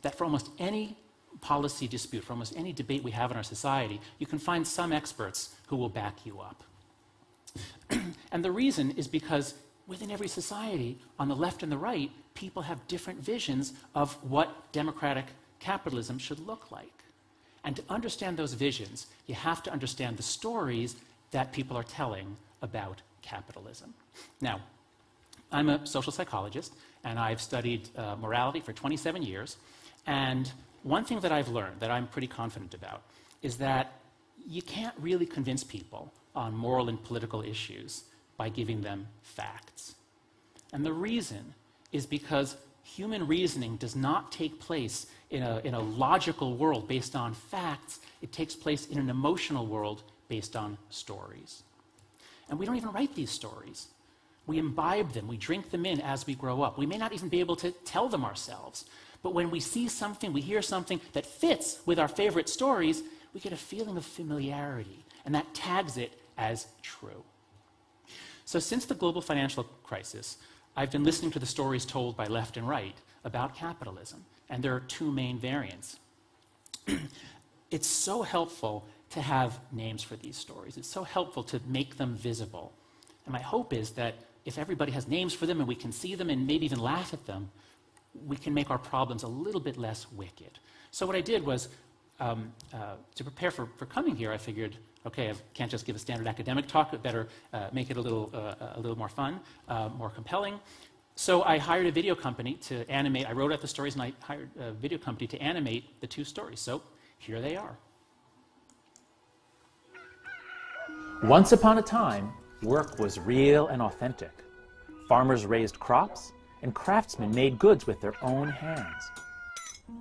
that for almost any policy dispute, for almost any debate we have in our society, you can find some experts who will back you up. And the reason is because within every society, on the left and the right, people have different visions of what democratic capitalism should look like. And to understand those visions, you have to understand the stories that people are telling about capitalism. Now, I'm a social psychologist, and I've studied morality for 27 years. And one thing that I've learned that I'm pretty confident about is that you can't really convince people on moral and political issues by giving them facts. And the reason is because human reasoning does not take place in a logical world based on facts. It takes place in an emotional world based on stories. And we don't even write these stories. We imbibe them, we drink them in as we grow up. We may not even be able to tell them ourselves. But when we see something, we hear something that fits with our favorite stories, we get a feeling of familiarity, and that tags it as true. So since the global financial crisis, I've been listening to the stories told by left and right about capitalism, and there are two main variants. It's so helpful to have names for these stories. It's so helpful to make them visible. And my hope is that if everybody has names for them and we can see them and maybe even laugh at them, we can make our problems a little bit less wicked. So what I did was, to prepare for coming here, I figured, okay, I can't just give a standard academic talk, but better make it a little more fun, more compelling. So I hired a video company to animate. I wrote out the stories, and I hired a video company to animate the two stories. So here they are. Once upon a time, work was real and authentic. Farmers raised crops, and craftsmen made goods with their own hands.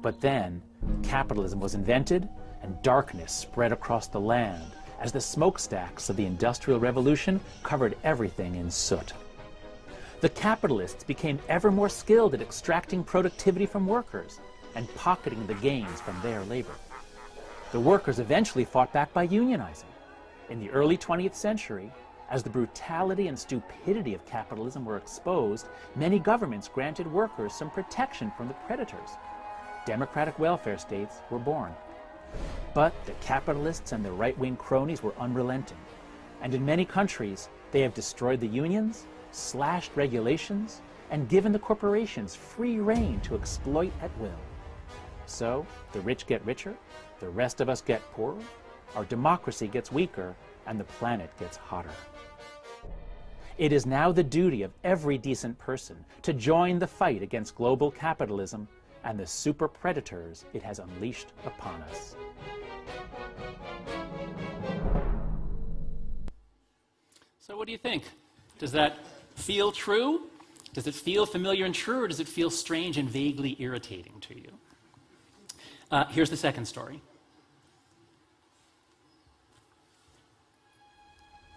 But then, capitalism was invented, and darkness spread across the land as the smokestacks of the Industrial Revolution covered everything in soot. The capitalists became ever more skilled at extracting productivity from workers and pocketing the gains from their labor. The workers eventually fought back by unionizing. In the early 20th century, as the brutality and stupidity of capitalism were exposed, many governments granted workers some protection from the predators. Democratic welfare states were born. But the capitalists and their right-wing cronies were unrelenting. And in many countries, they have destroyed the unions, slashed regulations, and given the corporations free rein to exploit at will. So, the rich get richer, the rest of us get poorer, our democracy gets weaker, and the planet gets hotter. It is now the duty of every decent person to join the fight against global capitalism and the super predators it has unleashed upon us. So what do you think? Does that feel true? Does it feel familiar and true, or does it feel strange and vaguely irritating to you? Here's the second story.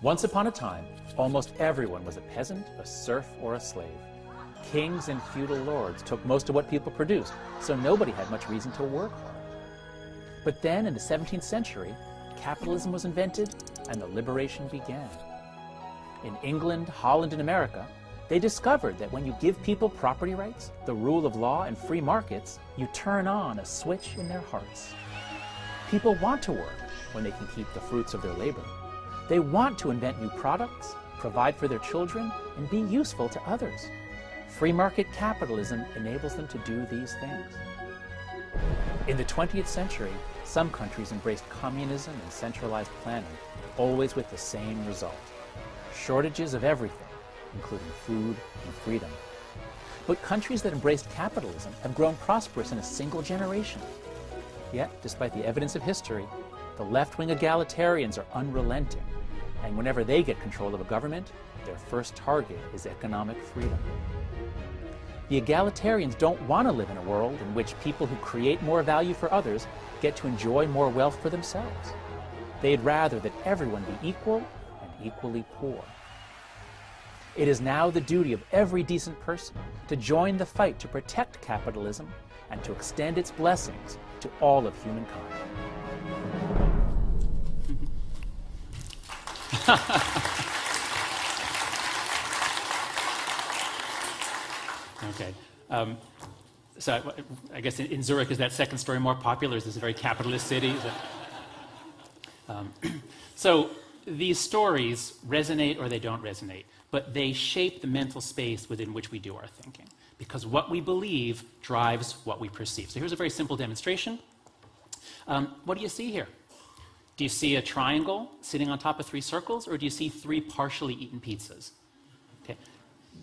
Once upon a time, almost everyone was a peasant, a serf, or a slave. Kings and feudal lords took most of what people produced, so nobody had much reason to work hard. But then, in the 17th century, capitalism was invented and the liberation began. In England, Holland, and America, they discovered that when you give people property rights, the rule of law, and free markets, you turn on a switch in their hearts. People want to work when they can keep the fruits of their labor. They want to invent new products, provide for their children, and be useful to others. Free market capitalism enables them to do these things. In the 20th century, some countries embraced communism and centralized planning, always with the same result: shortages of everything, including food and freedom. But countries that embraced capitalism have grown prosperous in a single generation. Yet, despite the evidence of history, the left-wing egalitarians are unrelenting, and whenever they get control of a government, their first target is economic freedom. The egalitarians don't want to live in a world in which people who create more value for others get to enjoy more wealth for themselves. They'd rather that everyone be equal and equally poor. It is now the duty of every decent person to join the fight to protect capitalism and to extend its blessings to all of humankind. Okay. So I guess in Zurich, is that second story more popular? Is this a very capitalist city? So these stories resonate or they don't resonate, but they shape the mental space within which we do our thinking, because what we believe drives what we perceive. So here's a very simple demonstration. What do you see here? Do you see a triangle sitting on top of 3 circles, or do you see 3 partially eaten pizzas? Okay.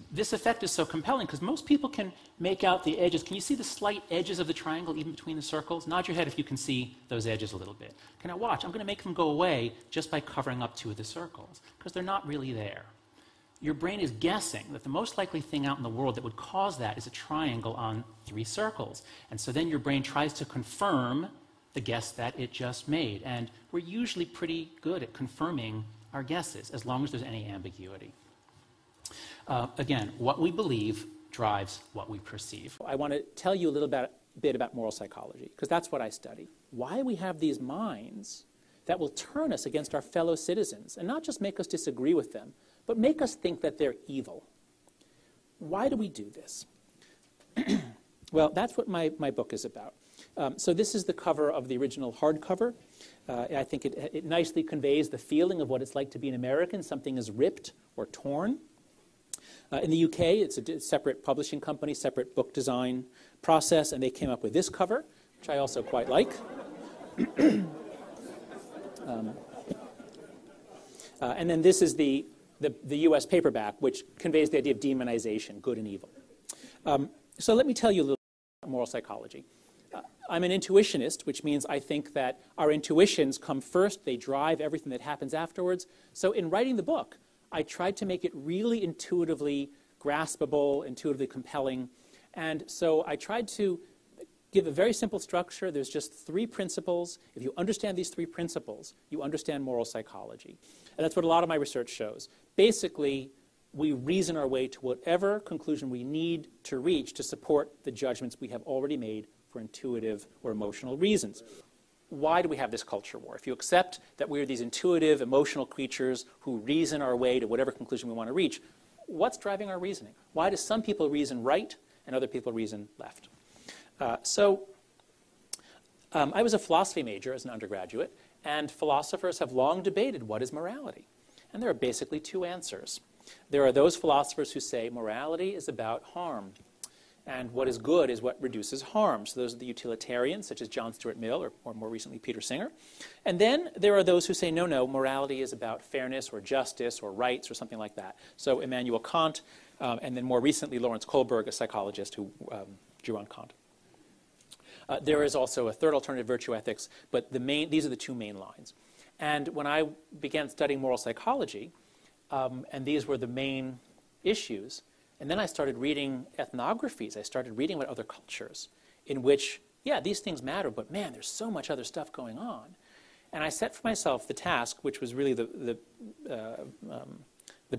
This effect is so compelling because most people can make out the edges. Can you see the slight edges of the triangle even between the circles? Nod your head if you can see those edges a little bit. Okay, now watch. I'm going to make them go away just by covering up 2 of the circles because they're not really there. Your brain is guessing that the most likely thing out in the world that would cause that is a triangle on 3 circles. And so then your brain tries to confirm the guess that it just made. And we're usually pretty good at confirming our guesses as long as there's any ambiguity. Again, what we believe drives what we perceive. I want to tell you a little bit about moral psychology, because that's what I study. Why we have these minds that will turn us against our fellow citizens, and not just make us disagree with them, but make us think that they're evil. Why do we do this? Well, that's what my book is about. So this is the cover of the original hardcover. I think it nicely conveys the feeling of what it's like to be an American. Something is ripped or torn. In the UK, it's a separate publishing company, separate book design process, and they came up with this cover, which I also quite like. And then this is the US paperback, which conveys the idea of demonization, good and evil. So let me tell you a little about moral psychology. I'm an intuitionist, which means I think that our intuitions come first. They drive everything that happens afterwards. So in writing the book, I tried to make it really intuitively graspable, intuitively compelling. And so I tried to give a very simple structure. There's just 3 principles. If you understand these 3 principles, you understand moral psychology. And that's what a lot of my research shows. Basically, we reason our way to whatever conclusion we need to reach to support the judgments we have already made for intuitive or emotional reasons. Why do we have this culture war? If you accept that we are these intuitive, emotional creatures who reason our way to whatever conclusion we want to reach, what's driving our reasoning? Why do some people reason right and other people reason left? I was a philosophy major as an undergraduate, and philosophers have long debated what is morality. And there are basically 2 answers. There are those philosophers who say morality is about harm, and what is good is what reduces harm. So those are the utilitarians, such as John Stuart Mill, or more recently Peter Singer. And then there are those who say, no, morality is about fairness or justice or rights or something like that. So Immanuel Kant, and then more recently Lawrence Kohlberg, a psychologist who drew on Kant. There is also a third alternative, virtue ethics, but these are the 2 main lines. And when I began studying moral psychology, and these were the main issues, and then I started reading ethnographies. I started reading about other cultures in which, yeah, these things matter, but man, there's so much other stuff going on. And I set for myself the task, which was really the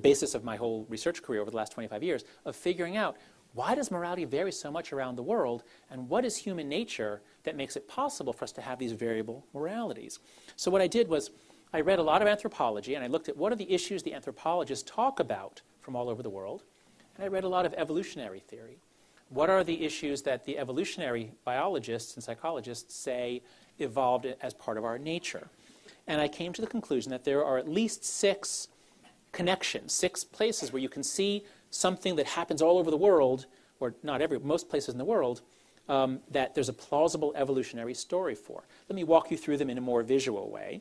basis of my whole research career over the last 25 years, of figuring out why does morality vary so much around the world, and what is human nature that makes it possible for us to have these variable moralities? So what I did was I read a lot of anthropology, and I looked at what are the issues the anthropologists talk about from all over the world. And I read a lot of evolutionary theory. What are the issues that the evolutionary biologists and psychologists say evolved as part of our nature? And I came to the conclusion that there are at least 6 connections, 6 places where you can see something that happens all over the world, or not most places in the world, that there's a plausible evolutionary story for. Let me walk you through them in a more visual way.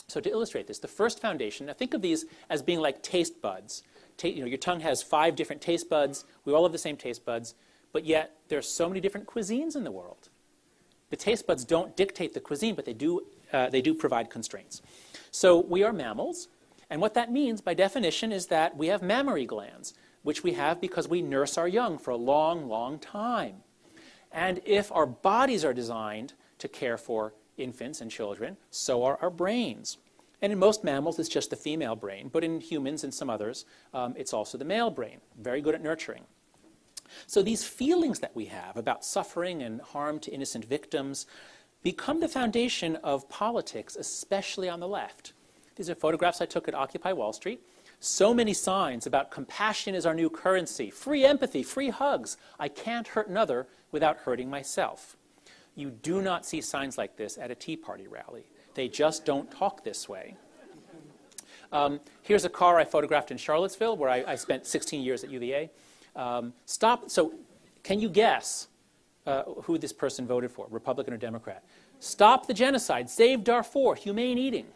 So to illustrate this, the first foundation, now think of these as being like taste buds. Your tongue has 5 different taste buds. We all have the same taste buds, but yet there are so many different cuisines in the world. The taste buds don't dictate the cuisine, but they do provide constraints. So we are mammals, and what that means by definition is that we have mammary glands, which we have because we nurse our young for a long, long time. And if our bodies are designed to care for infants and children, so are our brains. And in most mammals, it's just the female brain. But in humans and some others, it's also the male brain, very good at nurturing. So these feelings that we have about suffering and harm to innocent victims become the foundation of politics, especially on the left. These are photographs I took at Occupy Wall Street. So many signs about compassion is our new currency, free empathy, free hugs. I can't hurt another without hurting myself. You do not see signs like this at a Tea Party rally. They just don't talk this way. Here's a car I photographed in Charlottesville, where I spent 16 years at UVA. So can you guess who this person voted for, Republican or Democrat? Stop the genocide, save Darfur, humane eating.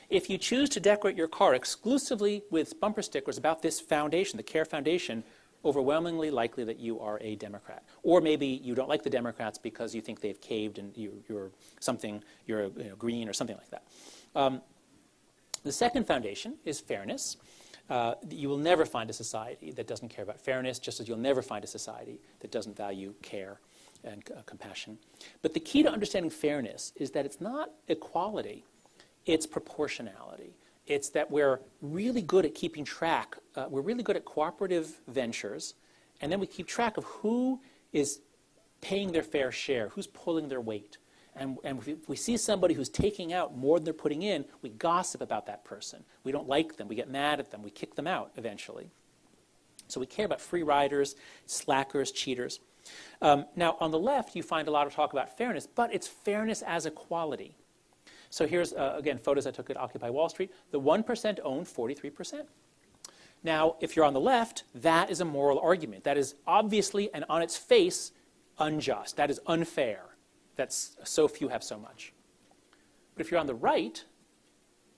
If you choose to decorate your car exclusively with bumper stickers about this foundation, the CARE Foundation, overwhelmingly likely that you are a Democrat. Or maybe you don't like the Democrats because you think they've caved and you're green or something like that. The second foundation is fairness. You will never find a society that doesn't care about fairness, just as you'll never find a society that doesn't value care and compassion. But the key to understanding fairness is that it's not equality, it's proportionality. It's that we're really good at keeping track. We're really good at cooperative ventures, and then we keep track of who is paying their fair share, who's pulling their weight. And if we see somebody who's taking out more than they're putting in, we gossip about that person. We don't like them. We get mad at them. We kick them out eventually. So we care about free riders, slackers, cheaters. Now, on the left, you find a lot of talk about fairness, but it's fairness as a quality. So here's, again, photos I took at Occupy Wall Street. The 1% own 43%. Now, if you're on the left, that is a moral argument. That is obviously and on its face unjust. That is unfair. That's so few have so much. But if you're on the right,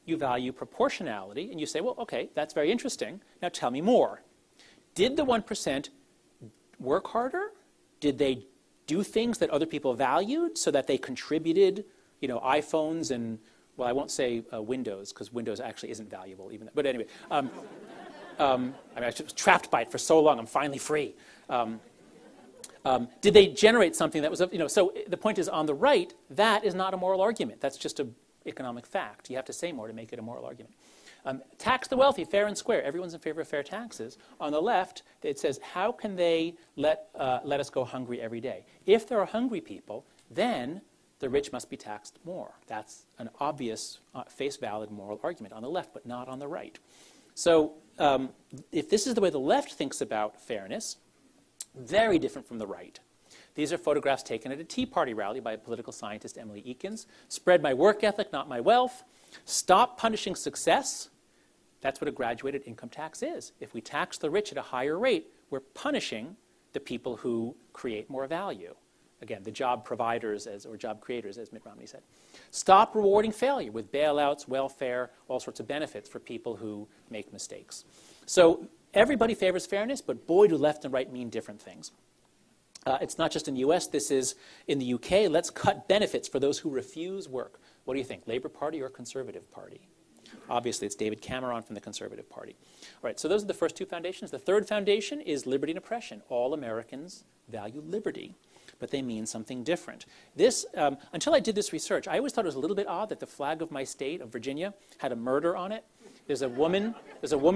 you value proportionality, and you say, well, okay, that's very interesting. Now tell me more. Did the 1% work harder? Did they do things that other people valued so that they contributed, iPhones and, well, I won't say Windows, because Windows actually isn't valuable. But anyway, I was trapped by it for so long, I'm finally free. Did they generate something that was, so the point is on the right, that is not a moral argument. That's just an economic fact. You have to say more to make it a moral argument. Tax the wealthy, fair and square. Everyone's in favor of fair taxes. On the left, it says, how can they let us go hungry every day? If there are hungry people, then the rich must be taxed more. That's an obvious, face-valid moral argument on the left, but not on the right. So if this is the way the left thinks about fairness, very different from the right. These are photographs taken at a Tea Party rally by political scientist Emily Eakins. Spread my work ethic, not my wealth. Stop punishing success. That's what a graduated income tax is. If we tax the rich at a higher rate, we're punishing the people who create more value. Again, the job providers or job creators, as Mitt Romney said. Stop rewarding failure with bailouts, welfare, all sorts of benefits for people who make mistakes. So everybody favors fairness, but boy, do left and right mean different things. It's not just in the US, this is in the UK. Let's cut benefits for those who refuse work. What do you think, Labour Party or Conservative Party? Obviously, it's David Cameron from the Conservative Party. All right, so those are the first two foundations. The third foundation is liberty and oppression. All Americans value liberty, but they mean something different. This, until I did this research, I always thought it was a little bit odd that the flag of my state, of Virginia, had a murder on it. There's a woman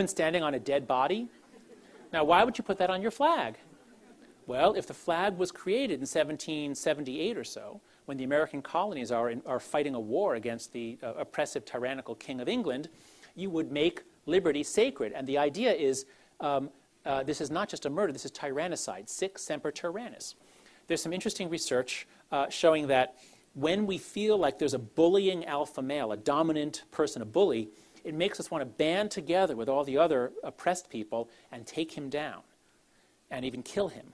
standing on a dead body. Now, why would you put that on your flag? Well, if the flag was created in 1778 or so, when the American colonies are fighting a war against the oppressive, tyrannical King of England, you would make liberty sacred. And the idea is, this is not just a murder, this is tyrannicide, sic semper tyrannis. There's some interesting research showing that when we feel like there's a bullying alpha male, a dominant person, a bully, it makes us want to band together with all the other oppressed people and take him down and even kill him.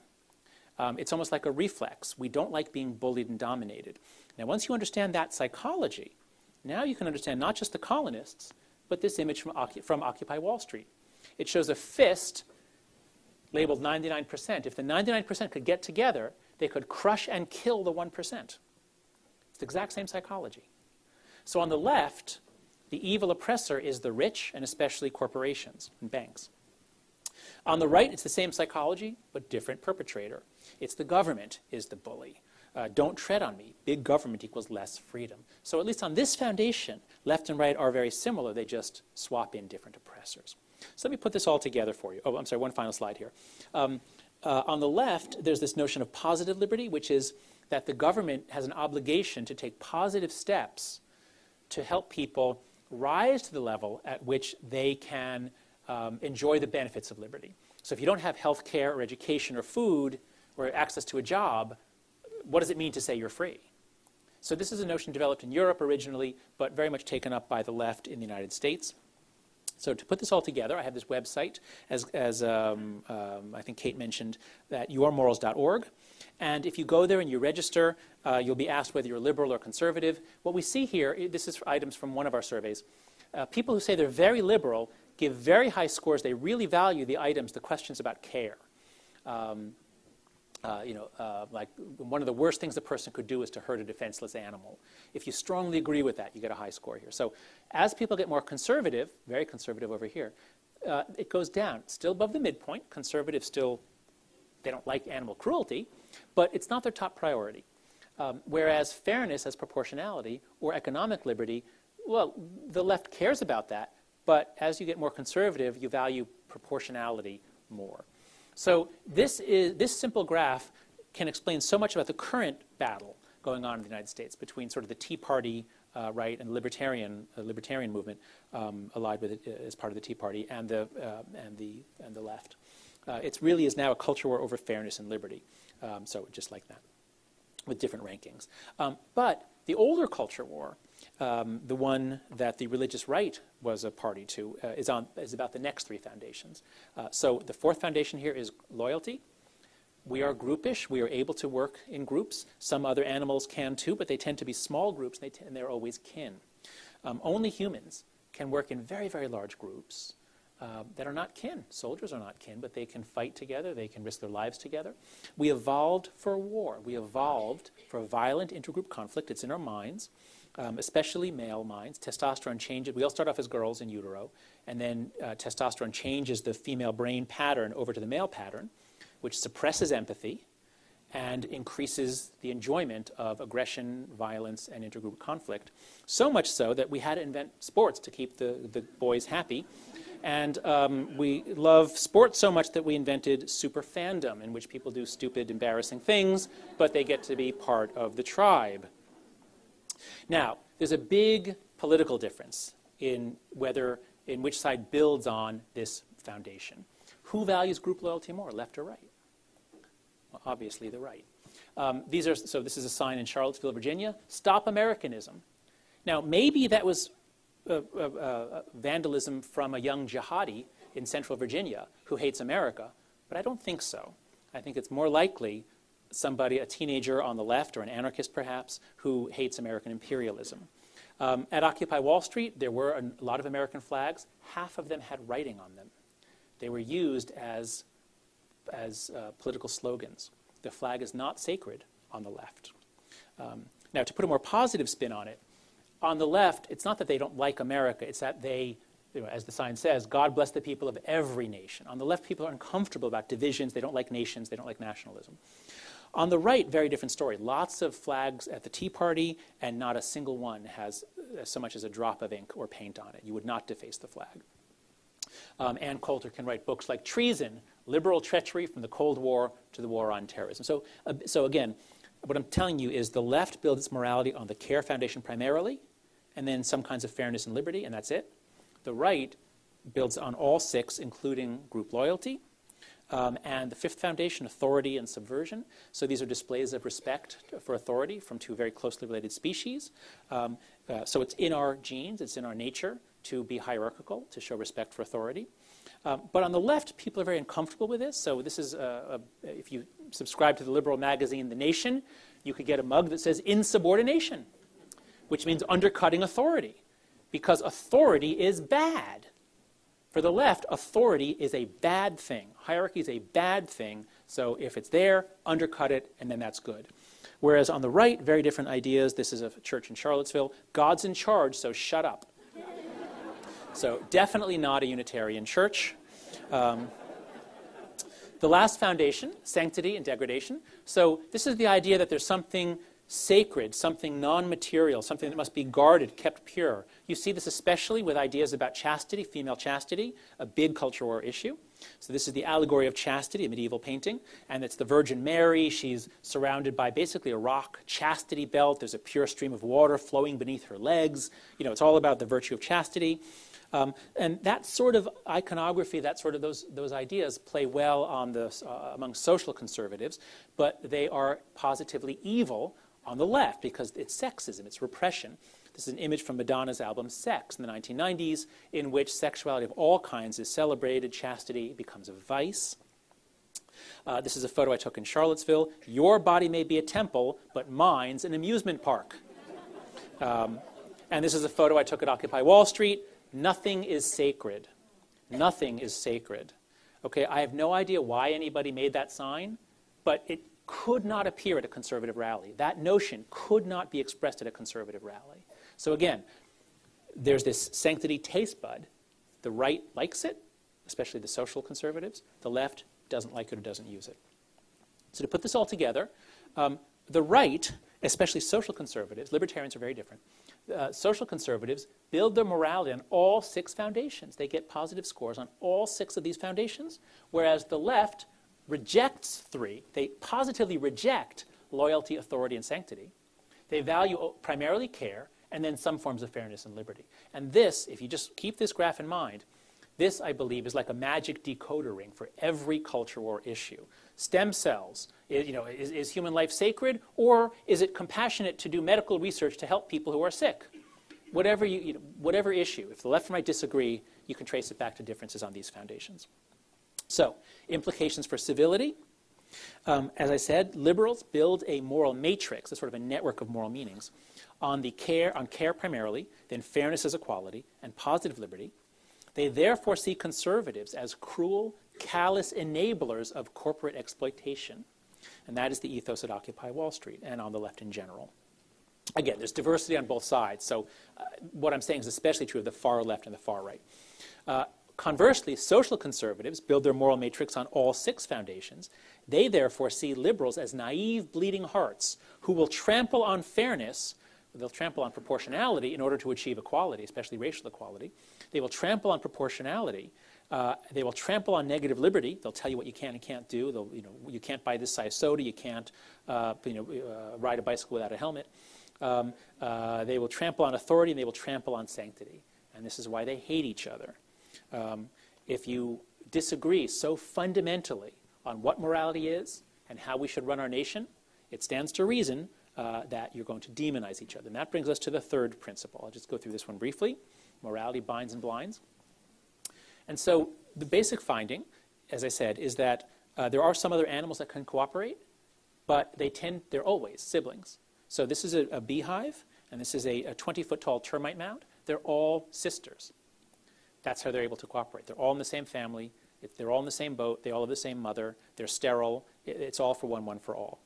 It's almost like a reflex. We don't like being bullied and dominated. Now, once you understand that psychology, now you can understand not just the colonists, but this image from Occupy Wall Street. It shows a fist labeled 99%. If the 99% could get together, they could crush and kill the 1%. It's the exact same psychology. So on the left, the evil oppressor is the rich, and especially corporations and banks. On the right, it's the same psychology, but different perpetrator. It's the government is the bully. Don't tread on me. Big government equals less freedom. So at least on this foundation, left and right are very similar. They just swap in different oppressors. So let me put this all together for you. Oh, I'm sorry, one final slide here. On the left, there's this notion of positive liberty, which is that the government has an obligation to take positive steps to help people rise to the level at which they can enjoy the benefits of liberty. So if you don't have health care or education or food, or access to a job, what does it mean to say you're free? So this is a notion developed in Europe originally, but very much taken up by the left in the United States. So to put this all together, I have this website, as I think Kate mentioned, at yourmorals.org. And if you go there and you register, you'll be asked whether you're liberal or conservative. What we see here, this is items from one of our surveys. People who say they're very liberal give very high scores. They really value the items, the questions about care. Like one of the worst things a person could do is to hurt a defenseless animal. If you strongly agree with that, you get a high score here. So as people get more conservative, very conservative over here, it goes down. Still above the midpoint. Conservative still, they don't like animal cruelty, but it's not their top priority. Whereas fairness as proportionality or economic liberty, well, the left cares about that, but as you get more conservative, you value proportionality more. So this simple graph can explain so much about the current battle going on in the United States between sort of the Tea Party right and libertarian movement allied with it as part of the Tea Party and the left. It really is now a culture war over fairness and liberty. So just like that, with different rankings. But the older culture war, the one that the religious right was a party to, is about the next three foundations. So the fourth foundation here is loyalty. We are groupish. We are able to work in groups. Some other animals can too, but they tend to be small groups, and they're always kin. Only humans can work in very, very large groups that are not kin. Soldiers are not kin, but they can fight together. They can risk their lives together. We evolved for war. We evolved for violent intergroup conflict. It's in our minds, especially male minds. Testosterone changes. We all start off as girls in utero, and then testosterone changes the female brain pattern over to the male pattern, which suppresses empathy and increases the enjoyment of aggression, violence, and intergroup conflict. So much so that we had to invent sports to keep the boys happy. And we love sports so much that we invented super fandom, in which people do stupid, embarrassing things, but they get to be part of the tribe. Now, there's a big political difference in which side builds on this foundation. Who values group loyalty more, left or right? Well, obviously the right. So this is a sign in Charlottesville, Virginia. Stop Americanism. Now, maybe that was vandalism from a young jihadi in central Virginia who hates America, but I don't think so. I think it's more likely somebody, a teenager on the left, or an anarchist perhaps, who hates American imperialism. At Occupy Wall Street, there were a lot of American flags. Half of them had writing on them. They were used as political slogans. The flag is not sacred on the left. Now, to put a more positive spin on it, on the left, it's not that they don't like America, it's that they, as the sign says, God bless the people of every nation. On the left, people are uncomfortable about divisions. They don't like nations. They don't like nationalism. On the right, very different story. Lots of flags at the Tea Party, and not a single one has so much as a drop of ink or paint on it. You would not deface the flag. Ann Coulter can write books like Treason, Liberal Treachery from the Cold War to the War on Terrorism. So again, what I'm telling you is the left builds its morality on the care foundation primarily, and then some kinds of fairness and liberty, and that's it. The right builds on all six, including group loyalty. And the fifth foundation, authority and subversion. So these are displays of respect for authority from two very closely related species. So it's in our genes, it's in our nature to be hierarchical, to show respect for authority. But on the left, people are very uncomfortable with this. So this is, if you subscribe to the liberal magazine, The Nation, you could get a mug that says insubordination, which means undercutting authority, because authority is bad. For the left, authority is a bad thing. Hierarchy is a bad thing, so if it's there, undercut it, and then that's good. Whereas on the right, very different ideas. This is a church in Charlottesville. God's in charge, so shut up. So definitely not a Unitarian church. The last foundation, sanctity and degradation. So this is the idea that there's something sacred, something non-material, something that must be guarded, kept pure. You see this especially with ideas about chastity, female chastity, a big culture war issue. So this is the allegory of chastity, a medieval painting, and it's the Virgin Mary. She's surrounded by basically a rock chastity belt. There's a pure stream of water flowing beneath her legs. It's all about the virtue of chastity. And that sort of iconography, that sort of those ideas play well on among social conservatives, but they are positively evil on the left because it's sexism, it's repression. This is an image from Madonna's album Sex in the 1990s, in which sexuality of all kinds is celebrated, chastity becomes a vice. This is a photo I took in Charlottesville. Your body may be a temple, but mine's an amusement park. And this is a photo I took at Occupy Wall Street. Nothing is sacred. Nothing is sacred. Okay, I have no idea why anybody made that sign, but it could not appear at a conservative rally. That notion could not be expressed at a conservative rally. So again, there's this sanctity taste bud. The right likes it, especially the social conservatives. The left doesn't like it or doesn't use it. So to put this all together, the right, especially social conservatives, libertarians are very different. Social conservatives build their morality on all 6 foundations. They get positive scores on all 6 of these foundations, whereas the left rejects 3. They positively reject loyalty, authority, and sanctity. They value primarily care and then some forms of fairness and liberty. And this, if you just keep this graph in mind, this, I believe, is like a magic decoder ring for every culture or issue. Stem cells, is human life sacred, or is it compassionate to do medical research to help people who are sick? Whatever whatever issue, if the left and right disagree, you can trace it back to differences on these foundations. So, implications for civility. As I said, liberals build a moral matrix, a sort of a network of moral meanings, on care primarily, then fairness as equality, and positive liberty. They therefore see conservatives as cruel, callous enablers of corporate exploitation. And that is the ethos at Occupy Wall Street and on the left in general. Again, there's diversity on both sides, so what I'm saying is especially true of the far left and the far right. Conversely, social conservatives build their moral matrix on all 6 foundations. They therefore see liberals as naive, bleeding hearts who will trample on fairness. They'll trample on proportionality in order to achieve equality, especially racial equality. They will trample on proportionality. They will trample on negative liberty. They'll tell you what you can and can't do. You can't buy this size soda. You can't ride a bicycle without a helmet. They will trample on authority, and they will trample on sanctity. And this is why they hate each other. If you disagree so fundamentally on what morality is and how we should run our nation, it stands to reason that you're going to demonize each other. And that brings us to the 3rd principle. I'll just go through this one briefly. Morality binds and blinds. And so the basic finding, as I said, is that there are some other animals that can cooperate, but they're always siblings. So this is a beehive, and this is a 20-foot-tall termite mound. They're all sisters. That's how they're able to cooperate. They're all in the same family. They're all in the same boat. They all have the same mother. They're sterile. It's all for one for all.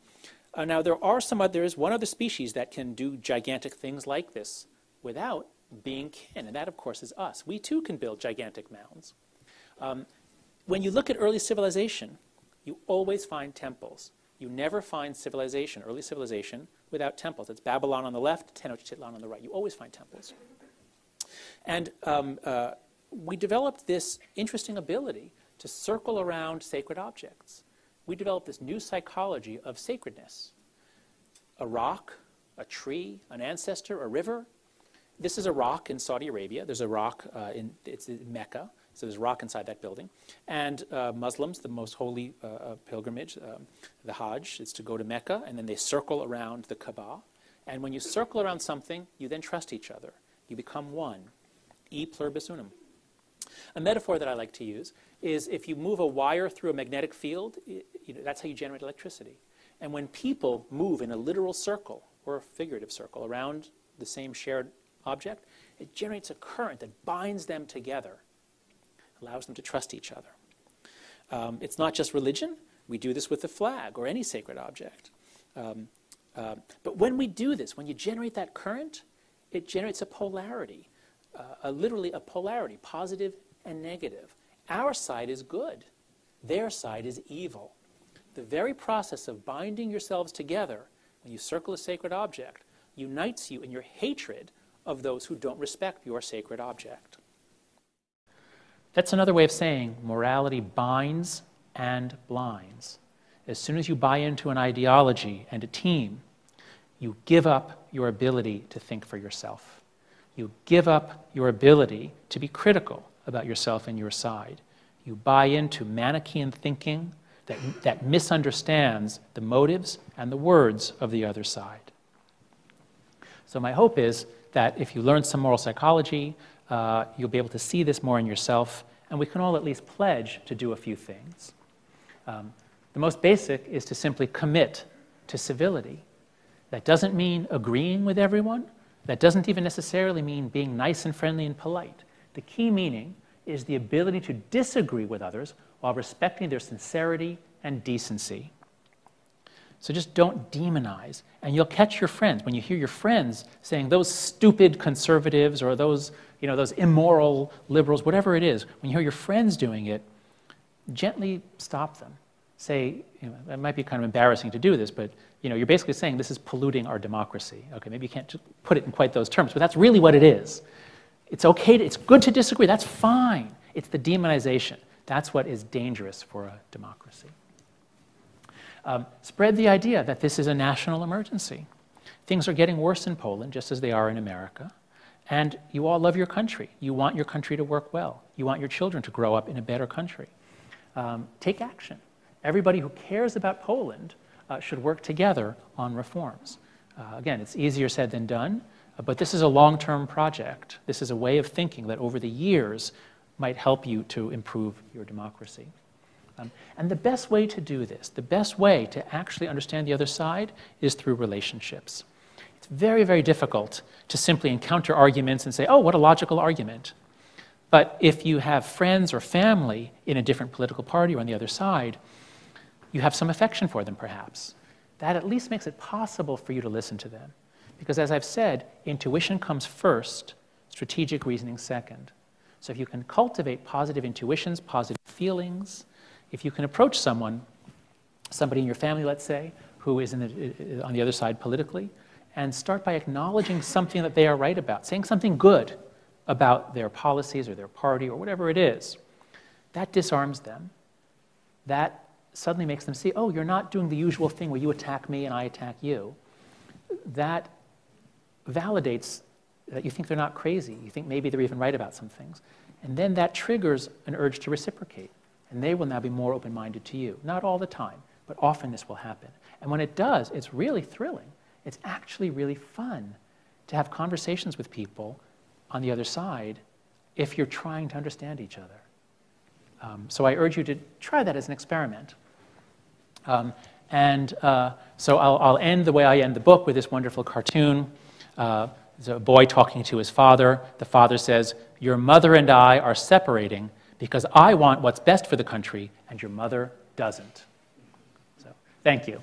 Now, there is one other species that can do gigantic things like this without being kin, and that, of course, is us. We, too, can build gigantic mounds. When you look at early civilization, you always find temples. You never find civilization, early civilization, without temples. It's Babylon on the left, Tenochtitlan on the right. You always find temples. And we developed this interesting ability to circle around sacred objects. We developed this new psychology of sacredness. A rock, a tree, an ancestor, a river. This is a rock in Saudi Arabia. There's a rock it's in Mecca. So there's a rock inside that building. And Muslims, the most holy pilgrimage, the Hajj, is to go to Mecca, and then they circle around the Kaaba. And when you circle around something, you then trust each other. You become one. E pluribus unum. A metaphor that I like to use is if you move a wire through a magnetic field, that's how you generate electricity. And when people move in a literal circle or a figurative circle around the same shared object, it generates a current that binds them together, allows them to trust each other. It's not just religion. We do this with the flag or any sacred object. But when we do this, when you generate that current, it generates a polarity, literally a polarity, positive and negative. Our side is good. Their side is evil. The very process of binding yourselves together when you circle a sacred object unites you in your hatred of those who don't respect your sacred object. That's another way of saying morality binds and blinds. As soon as you buy into an ideology and a team, you give up your ability to think for yourself. You give up your ability to be critical about yourself and your side. You buy into Manichaean thinking that misunderstands the motives and the words of the other side. So my hope is that if you learn some moral psychology, you'll be able to see this more in yourself, and we can all at least pledge to do a few things. The most basic is to simply commit to civility. That doesn't mean agreeing with everyone. That doesn't even necessarily mean being nice and friendly and polite. The key meaning is the ability to disagree with others while respecting their sincerity and decency. So just don't demonize. And you'll catch your friends. When you hear your friends saying those stupid conservatives or those immoral liberals, whatever it is, when you hear your friends doing it, gently stop them. Say, it might be kind of embarrassing to do this, but you're basically saying this is polluting our democracy. Okay, maybe you can't put it in quite those terms, but that's really what it is. It's okay, it's good to disagree, that's fine. It's the demonization. That's what is dangerous for a democracy. Spread the idea that this is a national emergency. Things are getting worse in Poland, just as they are in America. And you all love your country. You want your country to work well. You want your children to grow up in a better country. Take action. Everybody who cares about Poland should work together on reforms. Again, it's easier said than done, but this is a long-term project. This is a way of thinking that over the years might help you to improve your democracy. And the best way to do this, the best way to actually understand the other side is through relationships. It's very, very difficult to simply encounter arguments and say, oh, what a logical argument. But if you have friends or family in a different political party or on the other side, you have some affection for them, perhaps. That at least makes it possible for you to listen to them. Because as I've said, intuition comes first, strategic reasoning second. So if you can cultivate positive intuitions, positive feelings, if you can approach somebody in your family, let's say, who is on the other side politically, and start by acknowledging something that they are right about, saying something good about their policies or their party or whatever it is, that disarms them. That suddenly makes them see, oh, you're not doing the usual thing where you attack me and I attack you. That validates that you think they're not crazy. You think maybe they're even right about some things. And then that triggers an urge to reciprocate. And they will now be more open-minded to you. Not all the time, but often this will happen. And when it does, it's really thrilling. It's actually really fun to have conversations with people on the other side if you're trying to understand each other. So I urge you to try that as an experiment. So I'll end the way I end the book with this wonderful cartoon. There's a boy talking to his father. The father says, "Your mother and I are separating because I want what's best for the country and your mother doesn't." So, thank you.